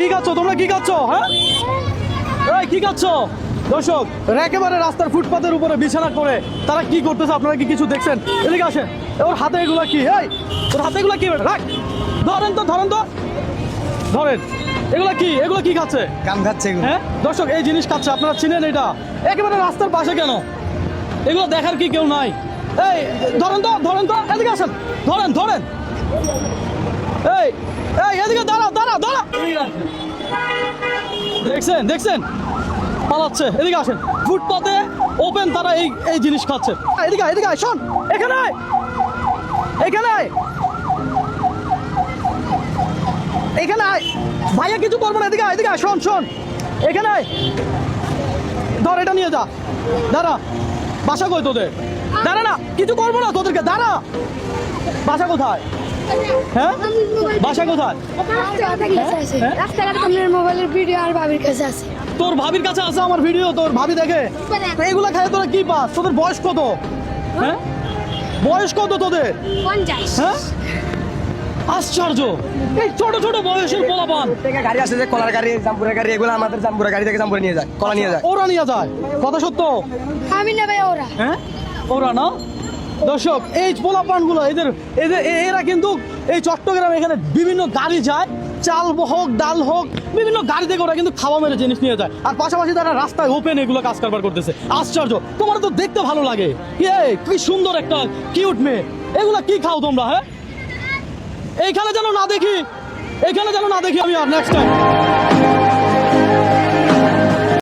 কি খাচ্ছ তোমরা? কি খাচ্ছ? হ্যাঁ এই কি খাচ্ছ? দর্শক একেবারে রাস্তার ফুটপাতের উপরে বিছানা করে তারা কি করতেছে আপনারা কি কিছু দেখছেন? এদিকে আসেন। ওর হাতে এগুলা কি? এই ওর হাতে এগুলা কি? রাখ, ধরেন তো ধরেন তো ধরেন। এগুলা কি? এগুলা কি খাচ্ছে? কাম খাচ্ছে এগুলো। হ্যাঁ দর্শক এই জিনিস খাচ্ছে, আপনারা চিনেন এটা? একেবারে রাস্তার পাশে কেন? এগুলো দেখার কি কেউ নাই? এই ধরেন তো ধরেন তো, এদিকে আসেন, ধরেন ধরেন। এই এই এদিকে দাঁড়া দাঁড়া দাঁড়া। দেখছেন দেখছেন পালাচ্ছে। এদিকে আসেন। ফুটপাতে ওপেন তারা এই এই জিনিস খাচ্ছে। এদিকে এদিকে আয়, শোন এখানে আয়, এখানে আয়, এখানে আয়। ভাইয়া কিছু করবো না, এদিকে আয়, এদিকে আয়, শোন শোন এখানে আয়। ধর এটা নিয়ে যা। দাঁড়া, বাসা কই তোদের? দাঁড়া না, কিছু করবো না তোদেরকে, দাঁড়া। বাসা কোথায়? হ্যাঁ বাসা কোথায়? রাস্তাঘাটে আপনার মোবাইলের ভিডিও আর ভাবির কাছে আছে। তোর ভাবির কাছে আছে আমার ভিডিও? তোর ভাবি দেখে? তো এগুলা খায় তোরা কি পাস? তোদের বয়স কত? হ্যাঁ বয়স কত তোদের? 50। হ্যাঁ আশ্চর্য, এই ছোট ছোট বয়সের পোলাপান। থেকে গাড়ি আসে যে কলার গাড়ি, জাম্পুরের গাড়ি, এগুলো আমাদের জাম্পুরের গাড়ি থেকে জাম্পুরে নিয়ে যায়, কলা নিয়ে যায়। ওরা নিয়ে যায়, কথা সত্য? আমি না ভাই ওরা। হ্যাঁ ওরা না। দর্শক এই পোলাপান গুলো এদের এদের এরা কিন্তু এই চট্টগ্রামে এখানে বিভিন্ন গাড়ি যায়, চাল হোক ডাল হোক বিভিন্ন গাড়ি থেকে ওরা কিন্তু খাওয়া মেরে জিনিস নিয়ে যায়, আর পাশাপাশি তারা রাস্তায় ওপেন এগুলো কাজ কারবার করতেছে। আশ্চর্য, তোমার তো দেখতে ভালো লাগে। কি সুন্দর একটা কিউট মেয়ে, এগুলা কি খাও তোমরা? হ্যাঁ এইখানে যেন না দেখি, এইখানে যেন না দেখি আমি আর নেক্সট টাইম।